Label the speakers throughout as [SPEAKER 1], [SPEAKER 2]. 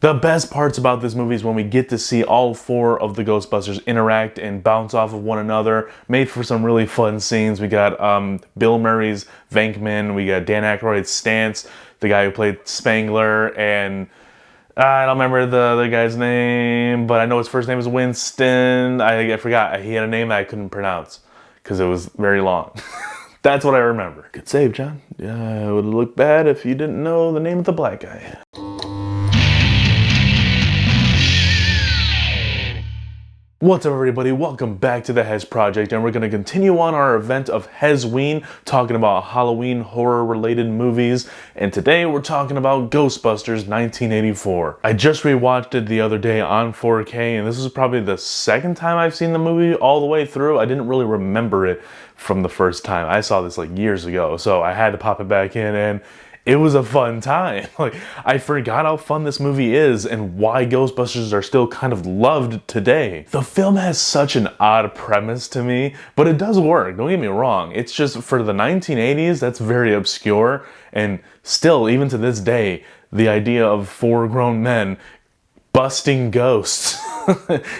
[SPEAKER 1] The best parts about this movie is when we get to see all 4 of the Ghostbusters interact and bounce off of one another. Made for some really fun scenes. We got Bill Murray's Venkman, we got Dan Aykroyd's Stance, the guy who played Spangler, and I don't remember the other guy's name, but I know his first name is Winston. I forgot. He had a name that I couldn't pronounce because it was very long. That's what I remember. Good save, John. Yeah, it would look bad if you didn't know the name of the black guy. What's up, everybody? Welcome back to the HEZ Project, and we're going to continue on our event of HEZ-WEEN, talking about Halloween horror-related movies, and today we're talking about Ghostbusters 1984. I just rewatched it the other day on 4K, and this is probably the second time I've seen the movie all the way through. I didn't really remember it from the first time. I saw this like years ago, so I had to pop it back in, and it was a fun time. Like, I forgot how fun this movie is and why Ghostbusters are still kind of loved today. The film has such an odd premise to me, but it does work, don't get me wrong. It's just, for the 1980s, that's very obscure, and still, even to this day, the idea of 4 grown men busting ghosts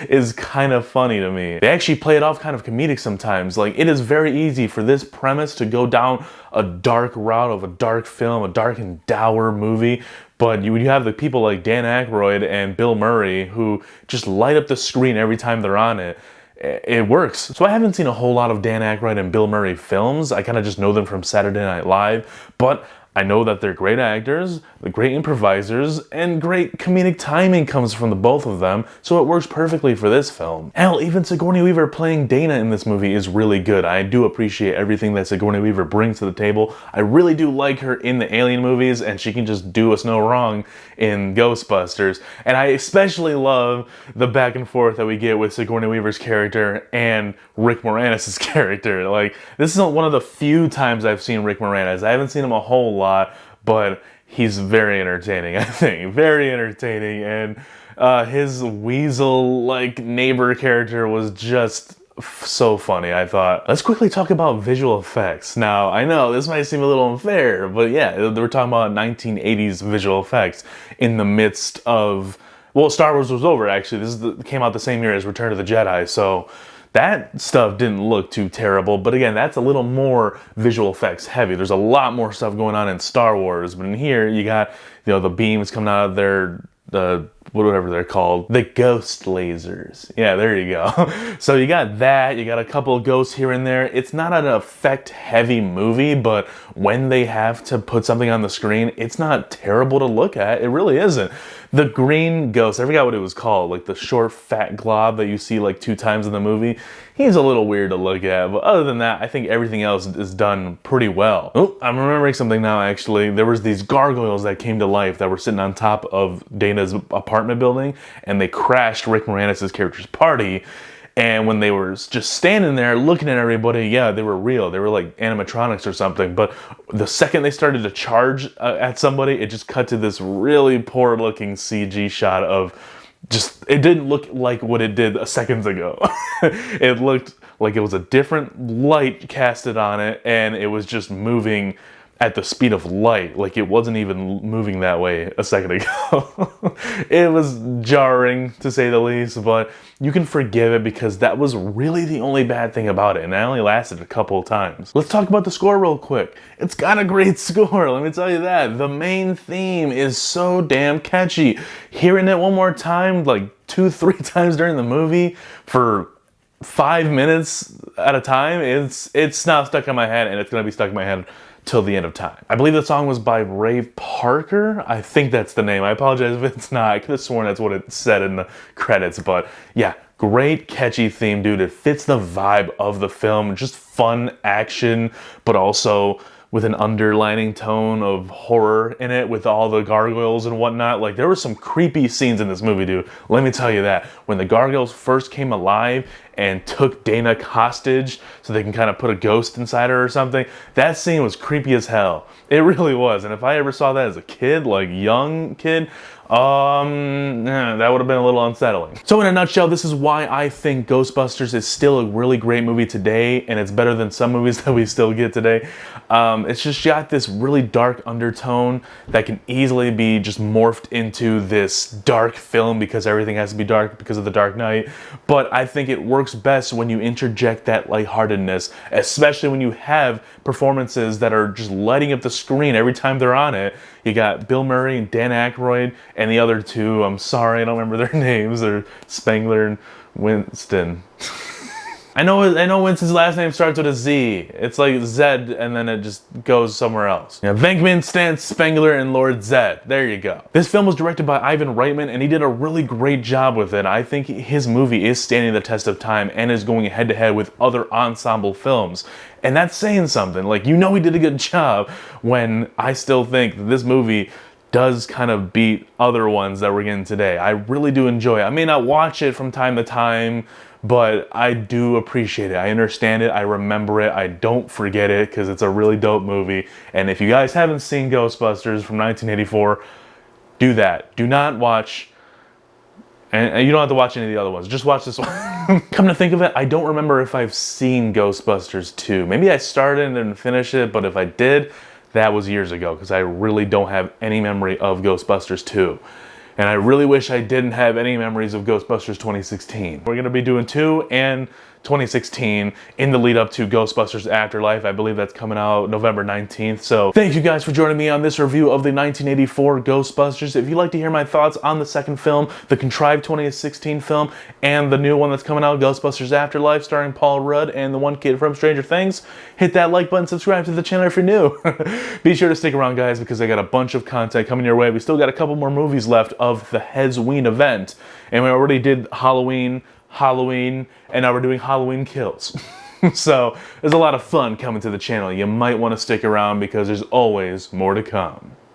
[SPEAKER 1] is kind of funny to me. They actually play it off kind of comedic sometimes. Like, it is very easy for this premise to go down a dark route of a dark film, a dark and dour movie, but you have the people like Dan Aykroyd and Bill Murray who just light up the screen every time they're on it. It works. So I haven't seen a whole lot of Dan Aykroyd and Bill Murray films. I kind of just know them from Saturday Night Live, but I know that they're great actors, they're great improvisers, and great comedic timing comes from the both of them, so it works perfectly for this film. Hell, even Sigourney Weaver playing Dana in this movie is really good. I do appreciate everything that Sigourney Weaver brings to the table. I really do like her in the Alien movies, and she can just do us no wrong in Ghostbusters. And I especially love the back and forth that we get with Sigourney Weaver's character and Rick Moranis' character. Like, this is one of the few times I've seen Rick Moranis. I haven't seen him a whole lot, but he's very entertaining, I think. Very entertaining, and his weasel-like neighbor character was just so funny, I thought. Let's quickly talk about visual effects. Now, I know this might seem a little unfair, but yeah, we're talking about 1980s visual effects in the midst of, well, Star Wars was over, actually. Came out the same year as Return of the Jedi, so that stuff didn't look too terrible, but again, that's a little more visual effects heavy. There's a lot more stuff going on in Star Wars, but in here, you got, you know, the beams coming out of whatever they're called, the ghost lasers. Yeah, there you go. So you got that, you got a couple of ghosts here and there. It's not an effect-heavy movie, but when they have to put something on the screen, it's not terrible to look at. It really isn't. The green ghost, I forgot what it was called, like the short, fat glob that you see like 2 times in the movie. He's a little weird to look at, but other than that, I think everything else is done pretty well. Oh, I'm remembering something now, actually. There was these gargoyles that came to life that were sitting on top of Dana's apartment building, and they crashed Rick Moranis' character's party. And when they were just standing there looking at everybody, yeah, they were real. They were like animatronics or something. But the second they started to charge at somebody, it just cut to this really poor looking CG shot of just, it didn't look like what it did seconds ago. It looked like it was a different light casted on it, and it was just moving at the speed of light, like it wasn't even moving that way a second ago. It was jarring, to say the least, but you can forgive it because that was really the only bad thing about it, and that only lasted a couple of times. Let's talk about the score real quick. It's got a great score, let me tell you that. The main theme is so damn catchy. Hearing it one more time, like 2-3 times during the movie for 5 minutes at a time, it's now stuck in my head, and it's gonna be stuck in my head till the end of time. I believe the song was by Ray Parker. I think that's the name. I apologize if it's not. I could have sworn that's what it said in the credits, but yeah, great catchy theme, dude. It fits the vibe of the film. Just fun action, but also with an underlining tone of horror in it with all the gargoyles and whatnot. Like, there were some creepy scenes in this movie, dude. Let me tell you that. When the gargoyles first came alive and took Dana hostage so they can kind of put a ghost inside her or something. That scene was creepy as hell. It really was. And if I ever saw that as a kid, like young kid, that would have been a little unsettling. So in a nutshell, this is why I think Ghostbusters is still a really great movie today, and it's better than some movies that we still get today. It's just got this really dark undertone that can easily be just morphed into this dark film because everything has to be dark because of the Dark Knight. But I think it works best when you interject that lightheartedness, especially when you have performances that are just lighting up the screen every time they're on it. You got Bill Murray and Dan Aykroyd and the other two, I'm sorry, I don't remember their names. They're Spengler and Winston. I know Winston's last name starts with a Z. It's like Zed and then it just goes somewhere else. Yeah, Venkman, Stan Spengler, and Lord Zed. There you go. This film was directed by Ivan Reitman and he did a really great job with it. I think his movie is standing the test of time and is going head to head with other ensemble films. And that's saying something. Like, you know, he did a good job when I still think that this movie does kind of beat other ones that we're getting today. I really do enjoy it. I may not watch it from time to time, but I do appreciate it. I understand it. I remember it. I don't forget it because it's a really dope movie. And if you guys haven't seen Ghostbusters from 1984, do that. Do not watch, and you don't have to watch any of the other ones. Just watch this one. Come to think of it, I don't remember if I've seen Ghostbusters 2. Maybe I started and didn't finish it, but if I did, that was years ago because I really don't have any memory of Ghostbusters 2. And I really wish I didn't have any memories of Ghostbusters 2016. We're going to be doing 2 and 2016 in the lead up to Ghostbusters Afterlife. I believe that's coming out November 19th. So thank you guys for joining me on this review of the 1984 Ghostbusters. If you'd like to hear my thoughts on the second film, the contrived 2016 film, and the new one that's coming out, Ghostbusters Afterlife, starring Paul Rudd and the one kid from Stranger Things, hit that like button, subscribe to the channel if you're new. Be sure to stick around, guys, because I got a bunch of content coming your way. We still got a couple more movies left of the HEZ-WEEN event, and we already did Halloween, and now we're doing Halloween Kills. So there's a lot of fun coming to the channel. You might want to stick around because there's always more to come.